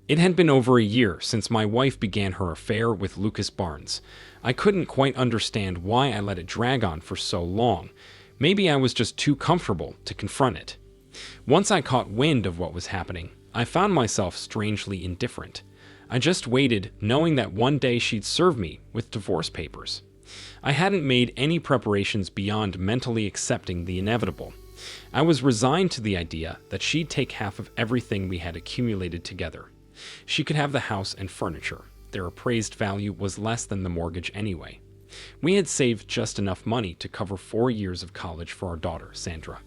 It had been over a year since my wife began her affair with Lucas Barnes. I couldn't quite understand why I let it drag on for so long. Maybe I was just too comfortable to confront it. Once I caught wind of what was happening, I found myself strangely indifferent. I just waited, knowing that one day she'd serve me with divorce papers. I hadn't made any preparations beyond mentally accepting the inevitable. I was resigned to the idea that she'd take half of everything we had accumulated together. She could have the house and furniture. Their appraised value was less than the mortgage anyway. We had saved just enough money to cover 4 years of college for our daughter, Sandra.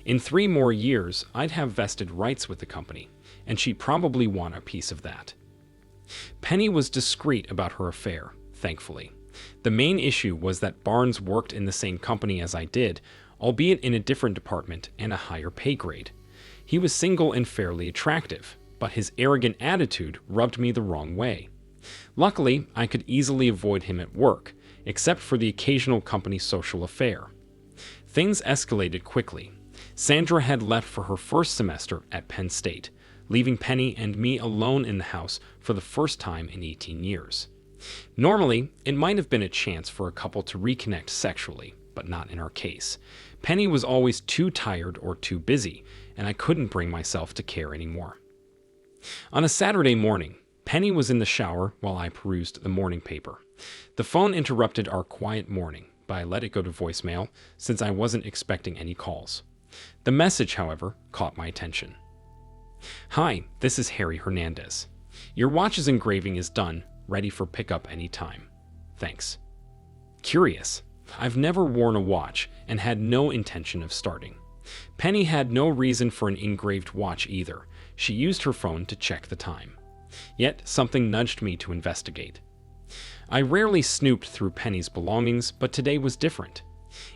In 3 more years, I'd have vested rights with the company, and she'd probably want a piece of that. Penny was discreet about her affair, thankfully. The main issue was that Barnes worked in the same company as I did, albeit in a different department and a higher pay grade. He was single and fairly attractive, but his arrogant attitude rubbed me the wrong way. Luckily, I could easily avoid him at work, except for the occasional company social affair. Things escalated quickly. Sandra had left for her first semester at Penn State, leaving Penny and me alone in the house for the first time in 18 years. Normally, it might have been a chance for a couple to reconnect sexually, but not in our case. Penny was always too tired or too busy, and I couldn't bring myself to care anymore. On a Saturday morning, Penny was in the shower while I perused the morning paper. The phone interrupted our quiet morning, but I let it go to voicemail since I wasn't expecting any calls. The message, however, caught my attention. "Hi, this is Harry Hernandez. Your watch's engraving is done, ready for pickup anytime. Thanks." Curious. I've never worn a watch and had no intention of starting. Penny had no reason for an engraved watch either. She used her phone to check the time. Yet something nudged me to investigate. I rarely snooped through Penny's belongings, but today was different.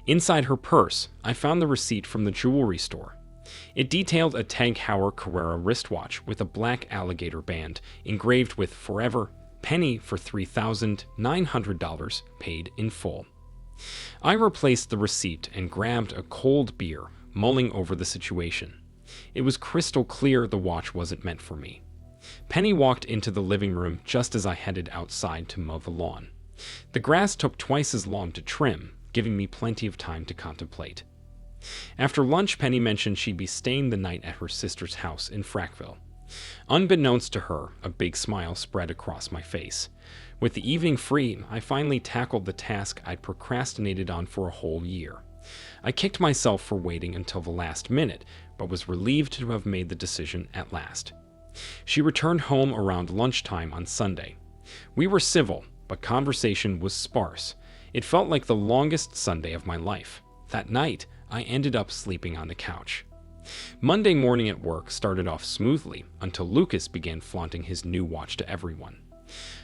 Inside her purse, I found the receipt from the jewelry store. It detailed a Tag Heuer Carrera wristwatch with a black alligator band engraved with "Forever," Penny for $3,900 paid in full. I replaced the receipt and grabbed a cold beer, mulling over the situation. It was crystal clear the watch wasn't meant for me. Penny walked into the living room just as I headed outside to mow the lawn. The grass took twice as long to trim, giving me plenty of time to contemplate. After lunch, Penny mentioned she'd be staying the night at her sister's house in Frackville. Unbeknownst to her, a big smile spread across my face. With the evening free, I finally tackled the task I'd procrastinated on for a whole year. I kicked myself for waiting until the last minute, but was relieved to have made the decision at last. She returned home around lunchtime on Sunday. We were civil, but conversation was sparse. It felt like the longest Sunday of my life. That night, I ended up sleeping on the couch. Monday morning at work started off smoothly until Lucas began flaunting his new watch to everyone.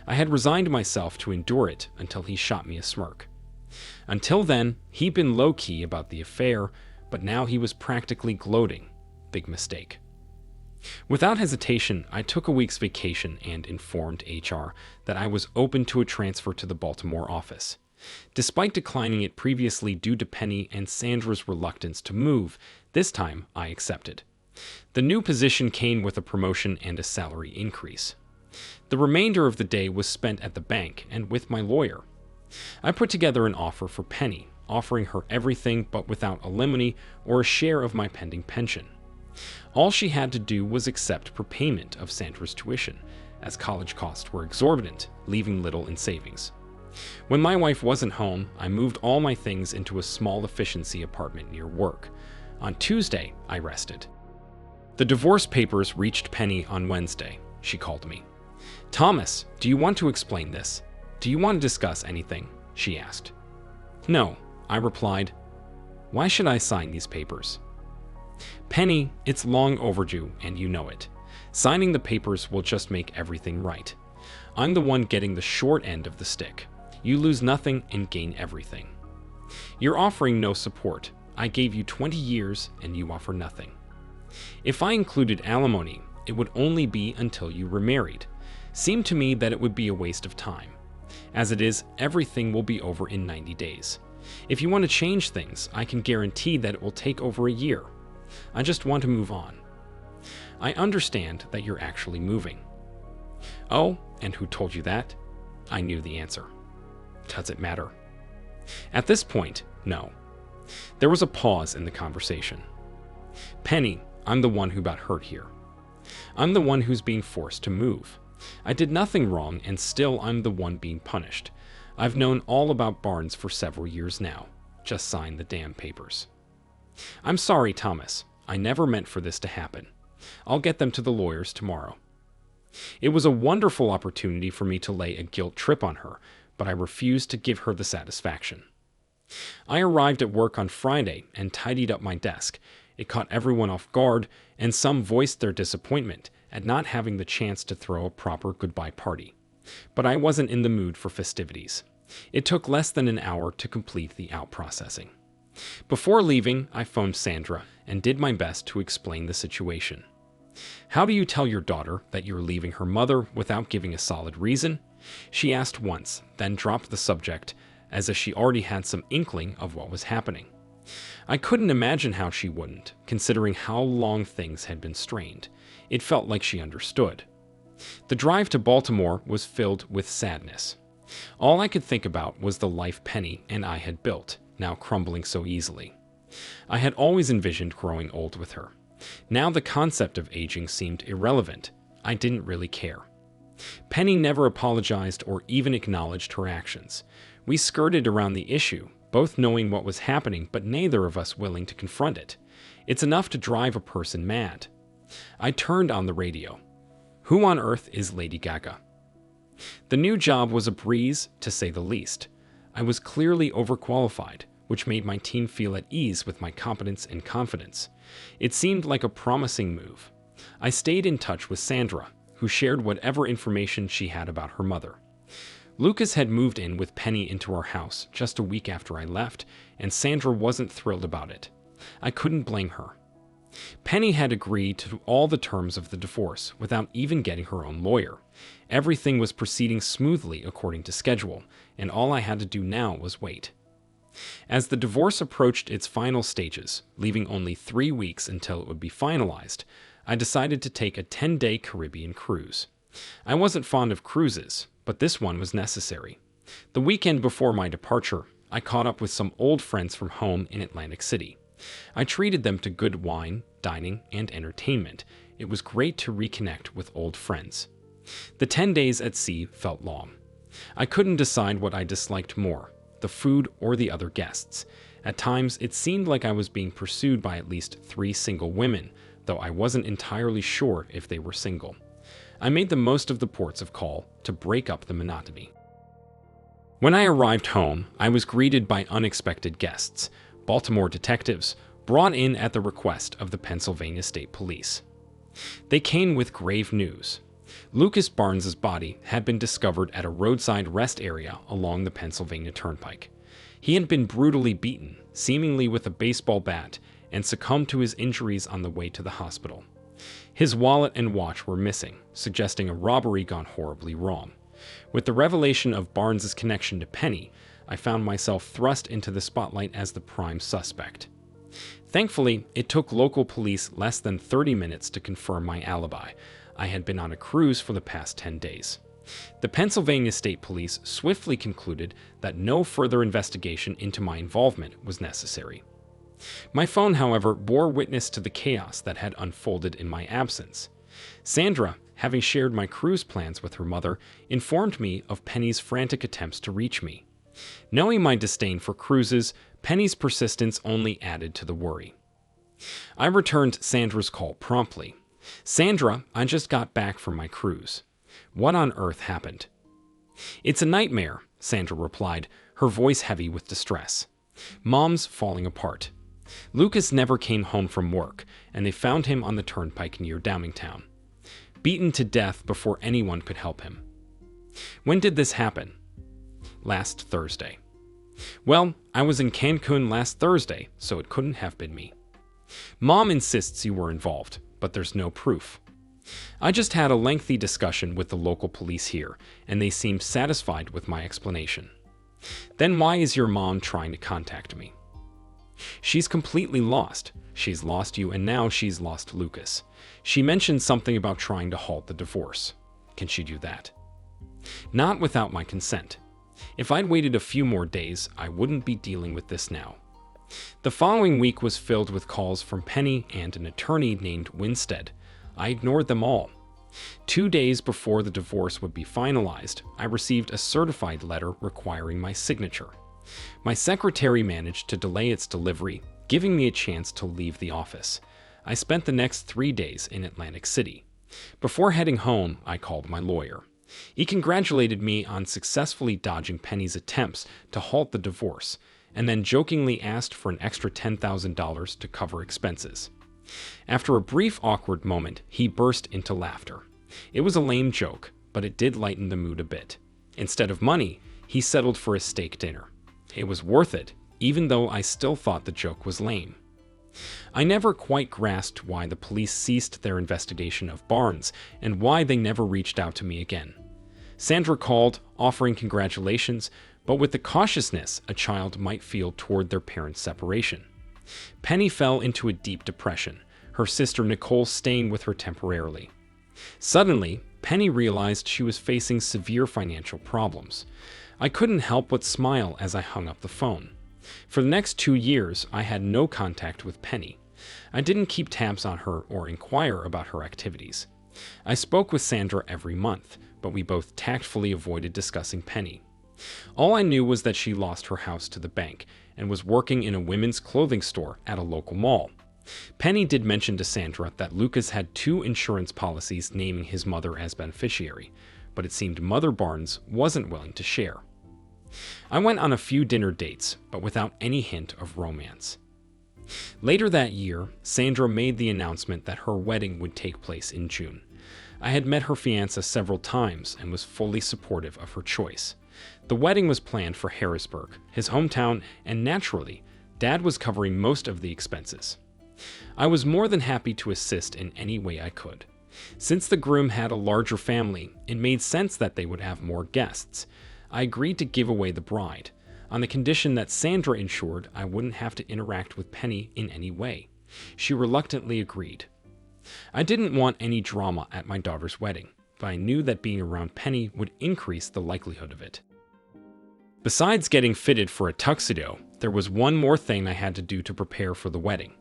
I had resigned myself to endure it until he shot me a smirk. Until then, he'd been low-key about the affair, but now he was practically gloating. Big mistake. Without hesitation, I took a week's vacation and informed HR that I was open to a transfer to the Baltimore office. Despite declining it previously due to Penny and Sandra's reluctance to move, this time I accepted. The new position came with a promotion and a salary increase. The remainder of the day was spent at the bank and with my lawyer. I put together an offer for Penny, offering her everything but without alimony or a share of my pending pension. All she had to do was accept prepayment of Sandra's tuition, as college costs were exorbitant, leaving little in savings. When my wife wasn't home, I moved all my things into a small efficiency apartment near work. On Tuesday, I rested. The divorce papers reached Penny on Wednesday. She called me. "Thomas, do you want to explain this? Do you want to discuss anything?" she asked. "No," I replied. "Why should I sign these papers?" "Penny, it's long overdue, and you know it. Signing the papers will just make everything right. I'm the one getting the short end of the stick. You lose nothing and gain everything. You're offering no support. I gave you 20 years, and you offer nothing. If I included alimony, it would only be until you remarried. Seemed to me that it would be a waste of time. As it is, everything will be over in 90 days. If you want to change things, I can guarantee that it will take over a year. I just want to move on. I understand that you're actually moving. Oh, and who told you that? I knew the answer. Does it matter? At this point, no. There was a pause in the conversation. Penny, I'm the one who got hurt here. I'm the one who's being forced to move. I did nothing wrong, and still I'm the one being punished. I've known all about Barnes for several years now. Just sign the damn papers. I'm sorry, Thomas. I never meant for this to happen. I'll get them to the lawyers tomorrow. It was a wonderful opportunity for me to lay a guilt trip on her, but I refused to give her the satisfaction. I arrived at work on Friday and tidied up my desk. It caught everyone off guard, and some voiced their disappointment at not having the chance to throw a proper goodbye party. But I wasn't in the mood for festivities. It took less than an hour to complete the out-processing. Before leaving, I phoned Sandra and did my best to explain the situation. How do you tell your daughter that you're leaving her mother without giving a solid reason? She asked once, then dropped the subject, as if she already had some inkling of what was happening. I couldn't imagine how she wouldn't, considering how long things had been strained. It felt like she understood. The drive to Baltimore was filled with sadness. All I could think about was the life Penny and I had built, now crumbling so easily. I had always envisioned growing old with her. Now the concept of aging seemed irrelevant. I didn't really care. Penny never apologized or even acknowledged her actions. We skirted around the issue, both knowing what was happening, but neither of us willing to confront it. It's enough to drive a person mad. I turned on the radio. Who on earth is Lady Gaga? The new job was a breeze, to say the least. I was clearly overqualified, which made my team feel at ease with my competence and confidence. It seemed like a promising move. I stayed in touch with Sandra, who shared whatever information she had about her mother. Lucas had moved in with Penny into our house just a week after I left, and Sandra wasn't thrilled about it. I couldn't blame her. Penny had agreed to all the terms of the divorce without even getting her own lawyer. Everything was proceeding smoothly according to schedule, and all I had to do now was wait. As the divorce approached its final stages, leaving only 3 weeks until it would be finalized, I decided to take a 10-day Caribbean cruise. I wasn't fond of cruises, but this one was necessary. The weekend before my departure, I caught up with some old friends from home in Atlantic City. I treated them to good wine, dining, and entertainment. It was great to reconnect with old friends. The 10 days at sea felt long. I couldn't decide what I disliked more, the food or the other guests. At times, it seemed like I was being pursued by at least 3 single women, though I wasn't entirely sure if they were single. I made the most of the ports of call to break up the monotony. When I arrived home, I was greeted by unexpected guests, Baltimore detectives, brought in at the request of the Pennsylvania State Police. They came with grave news. Lucas Barnes's body had been discovered at a roadside rest area along the Pennsylvania Turnpike. He had been brutally beaten, seemingly with a baseball bat, and succumbed to his injuries on the way to the hospital. His wallet and watch were missing, suggesting a robbery gone horribly wrong. With the revelation of Barnes's connection to Penny, I found myself thrust into the spotlight as the prime suspect. Thankfully, it took local police less than 30 minutes to confirm my alibi. I had been on a cruise for the past 10 days. The Pennsylvania State Police swiftly concluded that no further investigation into my involvement was necessary. My phone, however, bore witness to the chaos that had unfolded in my absence. Sandra, having shared my cruise plans with her mother, informed me of Penny's frantic attempts to reach me. Knowing my disdain for cruises, Penny's persistence only added to the worry. I returned Sandra's call promptly. "Sandra, I just got back from my cruise. What on earth happened?" "It's a nightmare," Sandra replied, her voice heavy with distress. "Mom's falling apart. Lucas never came home from work, and they found him on the turnpike near Downingtown, beaten to death before anyone could help him." "When did this happen?" "Last Thursday." "Well, I was in Cancun last Thursday, so it couldn't have been me." "Mom insists you were involved, but there's no proof." "I just had a lengthy discussion with the local police here, and they seemed satisfied with my explanation." "Then why is your mom trying to contact me?" "She's completely lost. She's lost you, and now she's lost Lucas. She mentioned something about trying to halt the divorce. can she do that? Not without my consent. If I'd waited a few more days, I wouldn't be dealing with this now. The following week was filled with calls from Penny and an attorney named Winstead. I ignored them all. 2 days before the divorce would be finalized, I received a certified letter requiring my signature. My secretary managed to delay its delivery, giving me a chance to leave the office. I spent the next 3 days in Atlantic City. Before heading home, I called my lawyer. He congratulated me on successfully dodging Penny's attempts to halt the divorce, and then jokingly asked for an extra $10,000 to cover expenses. After a brief awkward moment, he burst into laughter. It was a lame joke, but it did lighten the mood a bit. Instead of money, he settled for a steak dinner. It was worth it, even though I still thought the joke was lame. I never quite grasped why the police ceased their investigation of Barnes and why they never reached out to me again. Sandra called, offering congratulations, but with the cautiousness a child might feel toward their parents' separation. Penny fell into a deep depression, her sister Nicole staying with her temporarily. Suddenly, Penny realized she was facing severe financial problems. I couldn't help but smile as I hung up the phone. For the next 2 years, I had no contact with Penny. I didn't keep tabs on her or inquire about her activities. I spoke with Sandra every month, but we both tactfully avoided discussing Penny. All I knew was that she lost her house to the bank and was working in a women's clothing store at a local mall. Penny did mention to Sandra that Lucas had 2 insurance policies naming his mother as beneficiary, but it seemed Mother Barnes wasn't willing to share. I went on a few dinner dates, but without any hint of romance. Later that year, Sandra made the announcement that her wedding would take place in June. I had met her fiancé several times and was fully supportive of her choice. The wedding was planned for Harrisburg, his hometown, and naturally, Dad was covering most of the expenses. I was more than happy to assist in any way I could. Since the groom had a larger family, it made sense that they would have more guests. I agreed to give away the bride, on the condition that Sandra ensured I wouldn't have to interact with Penny in any way. She reluctantly agreed. I didn't want any drama at my daughter's wedding, but I knew that being around Penny would increase the likelihood of it. Besides getting fitted for a tuxedo, there was one more thing I had to do to prepare for the wedding.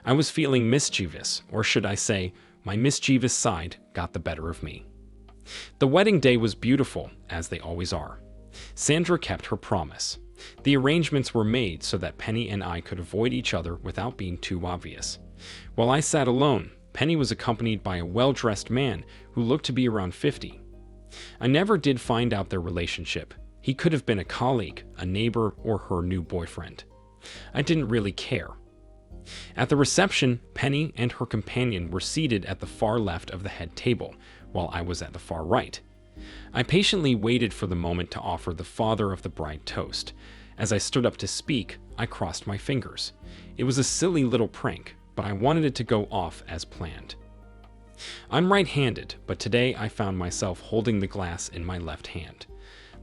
I was feeling mischievous, or should I say, my mischievous side got the better of me. The wedding day was beautiful, as they always are. Sandra kept her promise. The arrangements were made so that Penny and I could avoid each other without being too obvious. While I sat alone, Penny was accompanied by a well-dressed man who looked to be around 50. I never did find out their relationship. He could have been a colleague, a neighbor, or her new boyfriend. I didn't really care. At the reception, Penny and her companion were seated at the far left of the head table, while I was at the far right. I patiently waited for the moment to offer the father of the bride toast. As I stood up to speak, I crossed my fingers. It was a silly little prank, but I wanted it to go off as planned. I'm right-handed, but today I found myself holding the glass in my left hand.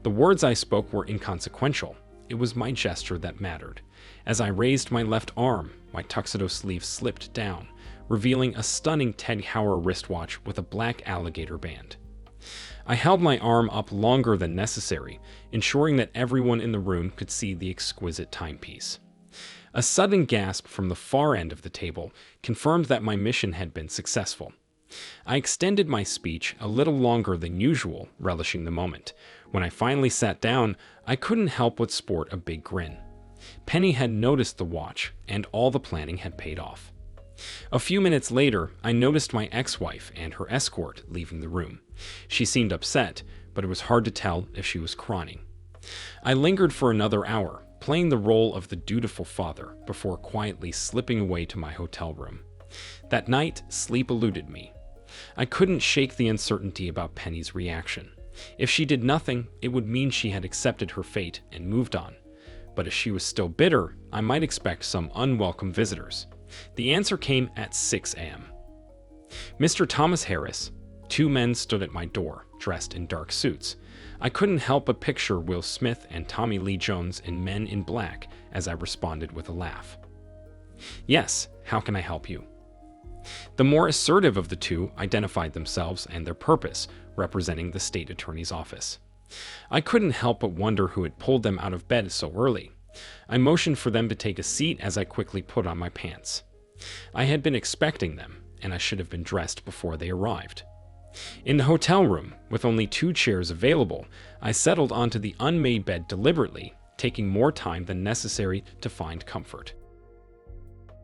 The words I spoke were inconsequential. It was my gesture that mattered. As I raised my left arm, my tuxedo sleeve slipped down, revealing a stunning Ted Heuer wristwatch with a black alligator band. I held my arm up longer than necessary, ensuring that everyone in the room could see the exquisite timepiece. A sudden gasp from the far end of the table confirmed that my mission had been successful. I extended my speech a little longer than usual, relishing the moment. When I finally sat down, I couldn't help but sport a big grin. Penny had noticed the watch, and all the planning had paid off. A few minutes later, I noticed my ex-wife and her escort leaving the room. She seemed upset, but it was hard to tell if she was crying. I lingered for another hour, playing the role of the dutiful father, before quietly slipping away to my hotel room. That night, sleep eluded me. I couldn't shake the uncertainty about Penny's reaction. If she did nothing, it would mean she had accepted her fate and moved on. But if she was still bitter, I might expect some unwelcome visitors. The answer came at 6 a.m. Mr. Thomas Harris. 2 men stood at my door, dressed in dark suits. I couldn't help but picture Will Smith and Tommy Lee Jones in Men in Black as I responded with a laugh. "Yes, how can I help you?" The more assertive of the two identified themselves and their purpose, representing the state attorney's office. I couldn't help but wonder who had pulled them out of bed so early. I motioned for them to take a seat as I quickly put on my pants. I had been expecting them, and I should have been dressed before they arrived. In the hotel room, with only 2 chairs available, I settled onto the unmade bed deliberately, taking more time than necessary to find comfort.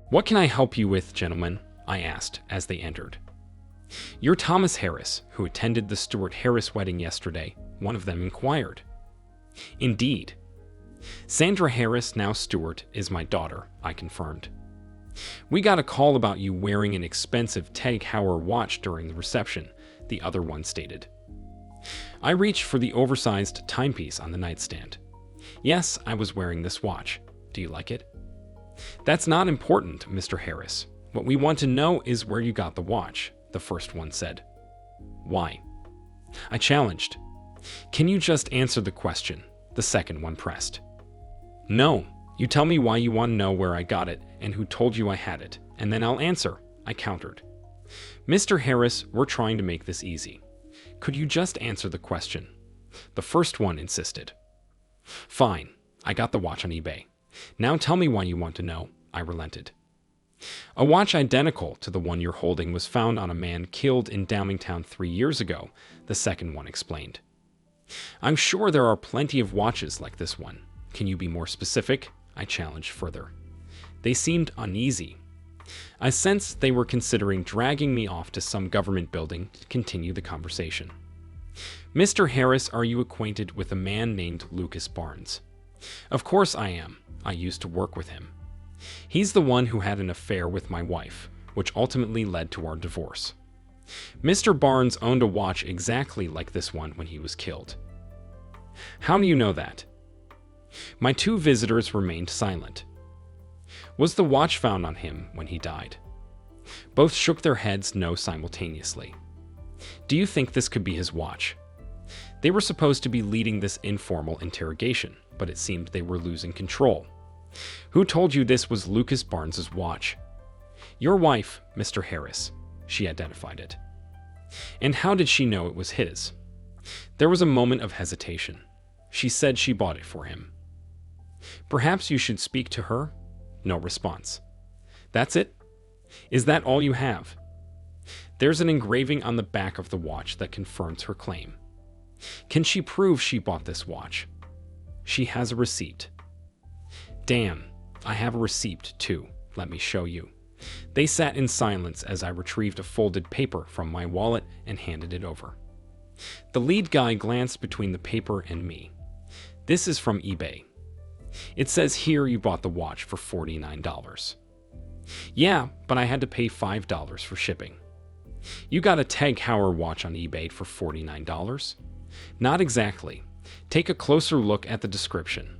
"What can I help you with, gentlemen?" I asked as they entered. "You're Thomas Harris, who attended the Stuart Harris wedding yesterday," one of them inquired. "Indeed. Sandra Harris, now Stuart, is my daughter," I confirmed. "We got a call about you wearing an expensive Tag Heuer watch during the reception," the other one stated. I reached for the oversized timepiece on the nightstand. "Yes, I was wearing this watch. Do you like it?" "That's not important, Mr. Harris. What we want to know is where you got the watch," the first one said. "Why?" I challenged. "Can you just answer the question?" the second one pressed. "No, you tell me why you want to know where I got it and who told you I had it, and then I'll answer," I countered. "Mr. Harris, we're trying to make this easy. Could you just answer the question?" the first one insisted. "Fine, I got the watch on eBay. Now tell me why you want to know," I relented. "A watch identical to the one you're holding was found on a man killed in Downingtown 3 years ago," the second one explained. "I'm sure there are plenty of watches like this one. Can you be more specific?" I challenged further. They seemed uneasy. I sensed they were considering dragging me off to some government building to continue the conversation. "Mr. Harris, are you acquainted with a man named Lucas Barnes?" "Of course I am. I used to work with him. He's the one who had an affair with my wife, which ultimately led to our divorce. Mr. Barnes owned a watch exactly like this one when he was killed." "How do you know that?" My 2 visitors remained silent. "Was the watch found on him when he died?" Both shook their heads no simultaneously. "Do you think this could be his watch?" They were supposed to be leading this informal interrogation, but it seemed they were losing control. "Who told you this was Lucas Barnes's watch?" "Your wife, Mr. Harris." She identified it. "And how did she know it was his?" There was a moment of hesitation. "She said she bought it for him." "Perhaps you should speak to her?" No response. "That's it? Is that all you have?" "There's an engraving on the back of the watch that confirms her claim." "Can she prove she bought this watch?" "She has a receipt." "Damn, I have a receipt too. Let me show you." They sat in silence as I retrieved a folded paper from my wallet and handed it over. The lead guy glanced between the paper and me. "This is from eBay. It says here you bought the watch for $49. "Yeah, but I had to pay $5 for shipping." "You got a Tag Heuer watch on eBay for $49? "Not exactly. Take a closer look at the description."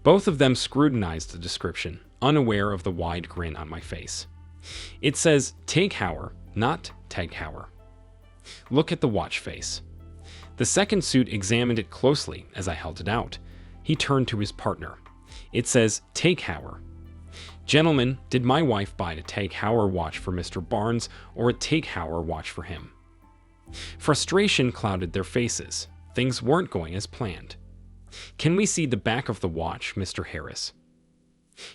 Both of them scrutinized the description, unaware of the wide grin on my face. "It says Tag Heuer, not Tag Heuer." "Look at the watch face." The second suit examined it closely as I held it out. He turned to his partner. "It says Tag Heuer. Gentlemen, did my wife buy a Tag Heuer watch for Mr. Barnes or a Tag Heuer watch for him?" Frustration clouded their faces. Things weren't going as planned. "Can we see the back of the watch, Mr. Harris?"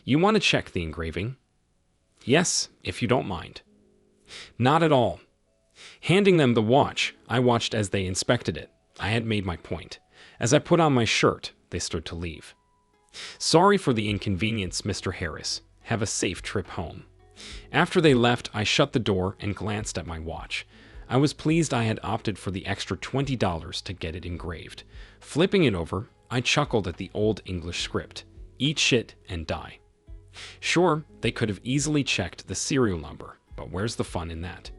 "You want to check the engraving?" "Yes, if you don't mind." "Not at all." Handing them the watch, I watched as they inspected it. I had made my point. As I put on my shirt, they stood to leave. "Sorry for the inconvenience, Mr. Harris. Have a safe trip home." After they left, I shut the door and glanced at my watch. I was pleased I had opted for the extra $20 to get it engraved. Flipping it over, I chuckled at the old English script. Eat shit and die. Sure, they could have easily checked the serial number, but where's the fun in that?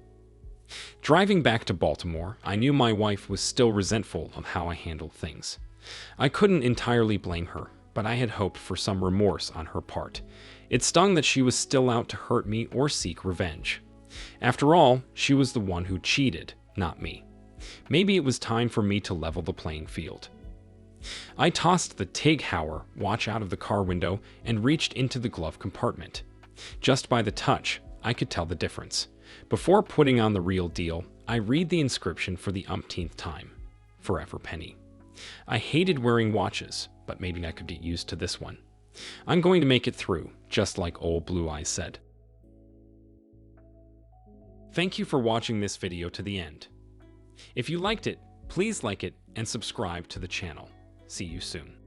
Driving back to Baltimore, I knew my wife was still resentful of how I handled things. I couldn't entirely blame her, but I had hoped for some remorse on her part. It stung that she was still out to hurt me or seek revenge. After all, she was the one who cheated, not me. Maybe it was time for me to level the playing field. I tossed the Tag Heuer watch out of the car window and reached into the glove compartment. Just by the touch, I could tell the difference. Before putting on the real deal, I read the inscription for the umpteenth time. Forever Penny. I hated wearing watches, but maybe I could get used to this one. I'm going to make it through, just like old Blue Eyes said. Thank you for watching this video to the end. If you liked it, please like it and subscribe to the channel. See you soon.